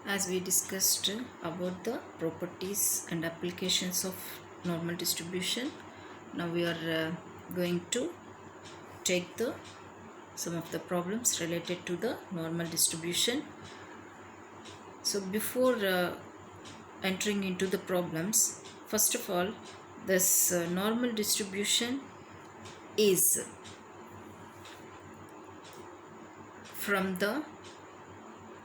As we discussed about the properties and applications of normal distribution, now we are going to take the some of the problems related to the normal distribution. So before entering into the problems, first of all, this normal distribution is from the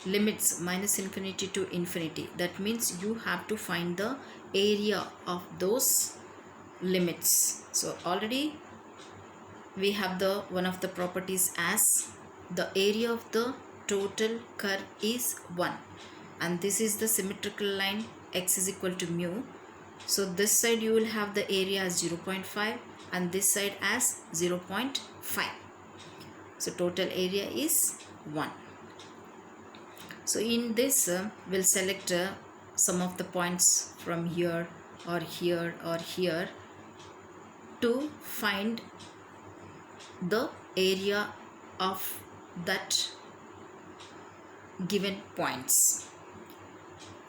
limits minus infinity to infinity. That means you have to find the area of those limits. So already we have the one of the properties as the area of the total curve is 1, and this is the symmetrical line x is equal to mu. So this side you will have the area as 0.5 and this side as 0.5. So total area is 1. So in this we'll select some of the points from here or here or here to find the area of that given points.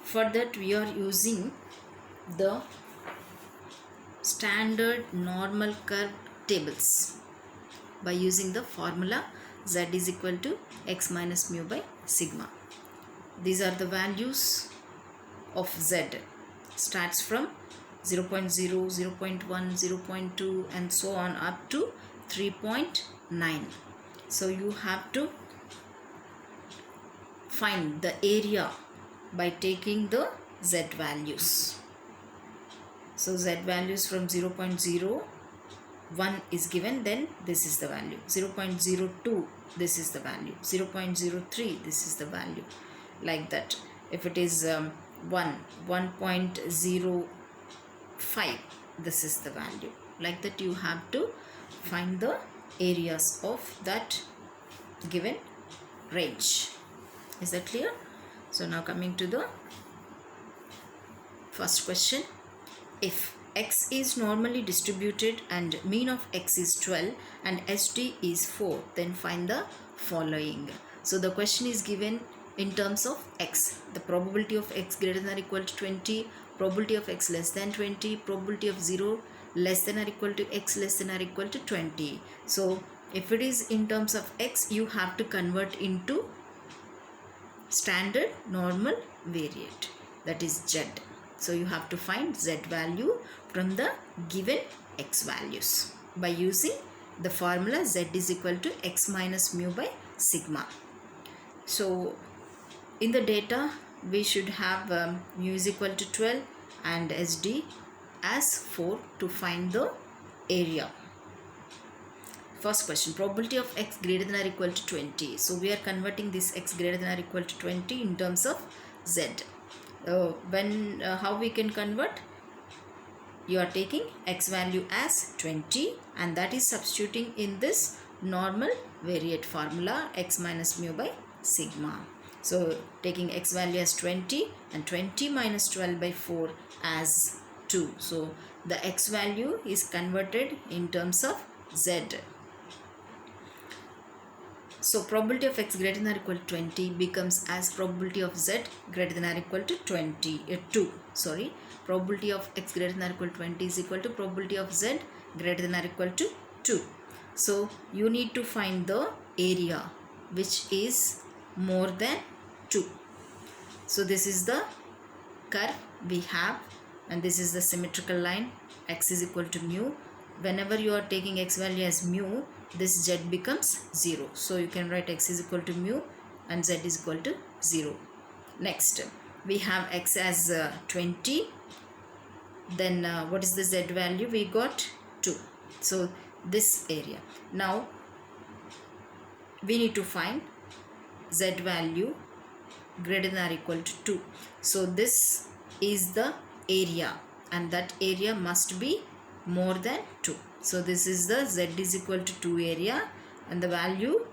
For that we are using the standard normal curve tables by using the formula z is equal to x minus mu by sigma. These are the values of z, starts from 0.0, 0.1, 0.2 and so on up to 3.9. So you have to find the area by taking the z values. So z values from 0.01 is given, then this is the value. 0.02, this is the value. 0.03, this is the value. Like that. If it is 1.05, this is the value. Like that you have to find the areas of that given range. Is that clear? So now coming to the first question. If x is normally distributed and mean of x is 12 and SD is 4, then find the following. So the question is given in terms of x, the probability of x greater than or equal to 20, probability of x less than 20, probability of 0 less than or equal to x less than or equal to 20. So if it is in terms of x, you have to convert into standard normal variate, that is z. So you have to find z value from the given x values by using the formula z is equal to x minus mu by sigma. So in the data we should have mu is equal to 12 and SD as 4 to find the area. First question, probability of x greater than or equal to 20. So we are converting this x greater than or equal to 20 in terms of z. How we can convert? You are taking x value as 20 and that is substituting in this normal variate formula x minus mu by sigma. So taking x value as 20 and 20 minus 12 by 4 as 2. So the x value is converted in terms of z. So probability of x greater than or equal to 20 becomes as probability of z greater than or equal to 2. Probability of x greater than or equal to 20 is equal to probability of z greater than or equal to 2. So you need to find the area which is more than 2. So this is the curve we have and this is the symmetrical line, x is equal to mu. Whenever you are taking x value as mu, this z becomes 0. So you can write x is equal to mu and z is equal to 0. Next, we have x as 20. Then what is the z value? We got 2. So this area. Now we need to find z value greater than or equal to 2. So this is the area and that area must be more than 2. So this is the z is equal to 2 area and the value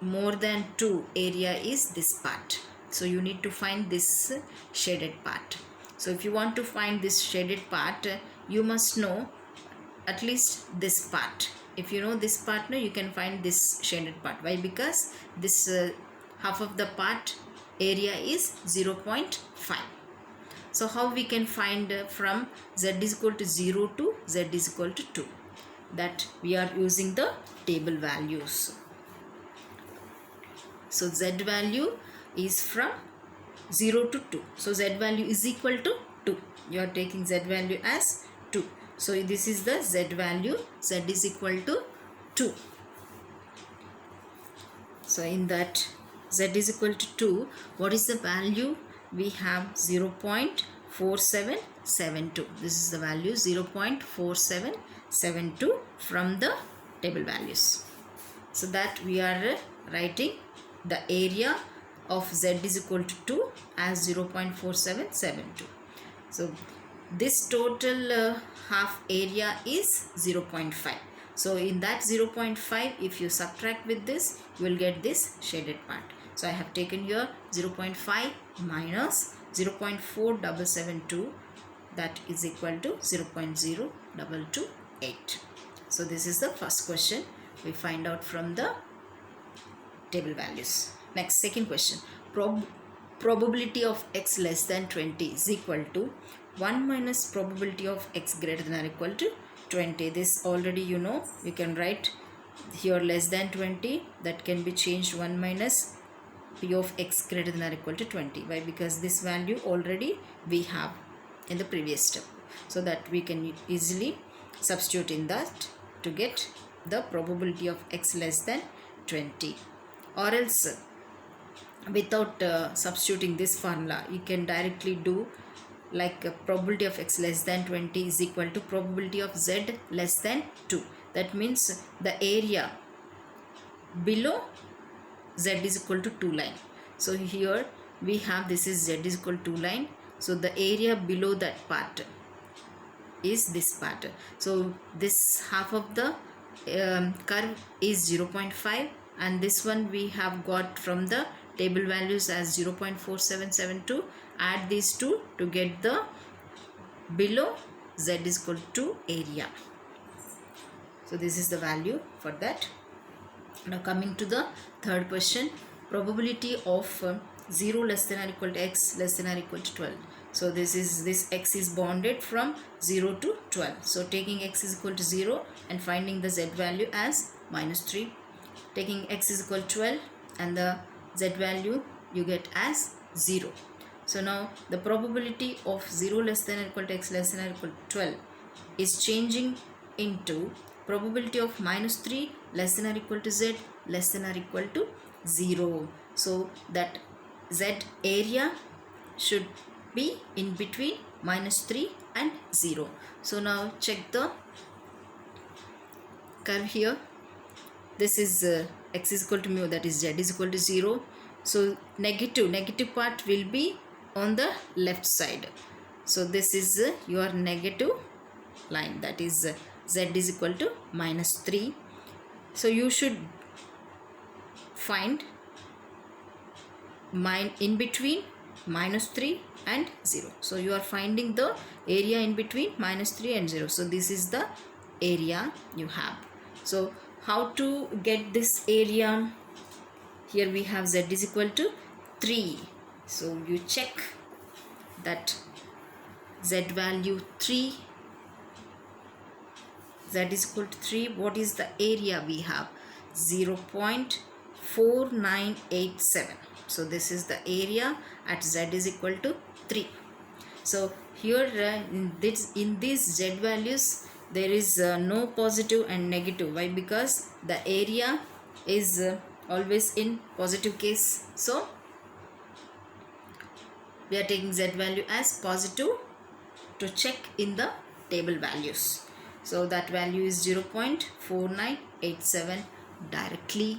more than 2 area is this part. So you need to find this shaded part. So if you want to find this shaded part, you must know at least this part. If you know this part, you can find this shaded part. Why? Because this half of the part area is 0.5. So how we can find from z is equal to 0 to z is equal to 2? That we are using the table values. So z value is from 0 to 2. So z value is equal to 2. You are taking z value as 2. So this is the z value. Z is equal to 2. So in that z is equal to 2, what is the value? We have 0.4772. This is the value 0.4772 from the table values. So that we are writing the area of z is equal to 2 as 0.4772. So this total half area is 0.5. So in that 0.5, if you subtract with this, you will get this shaded part. So I have taken here 0.5 minus 0.4772, that is equal to 0.0228. So this is the first question we find out from the table values. Next, second question. Probability of x less than 20 is equal to 1 minus probability of x greater than or equal to 20. This already you know. We can write here less than 20. That can be changed 1 minus p of x greater than or equal to 20. Why? Because this value already we have in the previous step. So that we can easily substitute in that to get the probability of x less than 20. Or else without substituting this formula, you can directly do like probability of x less than 20 is equal to probability of z less than 2. That means the area below z is equal to 2 line. So here we have this is z is equal to 2 line. So the area below that part is this part. So this half of the curve is 0.5, and this one we have got from the table values as 0.4772. Add these two to get the below z is equal to area. So this is the value for that. Now coming to the third question, probability of 0 less than or equal to x less than or equal to 12. So this x is bounded from 0 to 12. So taking x is equal to 0 and finding the z value as minus 3. Taking x is equal to 12 and the z value you get as 0. So now the probability of 0 less than or equal to x less than or equal to 12 is changing into probability of minus 3 less than or equal to z less than or equal to 0. So that z area should be in between minus 3 and 0. So now check the curve here. This is x is equal to mu, that is z is equal to 0. So negative part will be on the left side. So this is your negative line, that is z is equal to minus 3. So you should find in between minus 3 and 0. So you are finding the area in between minus 3 and 0. So this is the area you have. So how to get this area? Here we have z is equal to 3. So you check that z value 3, z is equal to 3. What is the area we have? 0.4987. So this is the area at z is equal to 3. So here in these z values there is no positive and negative. Why? Because the area is always in positive case. So we are taking z value as positive to check in the table values. So that value is 0.4987 directly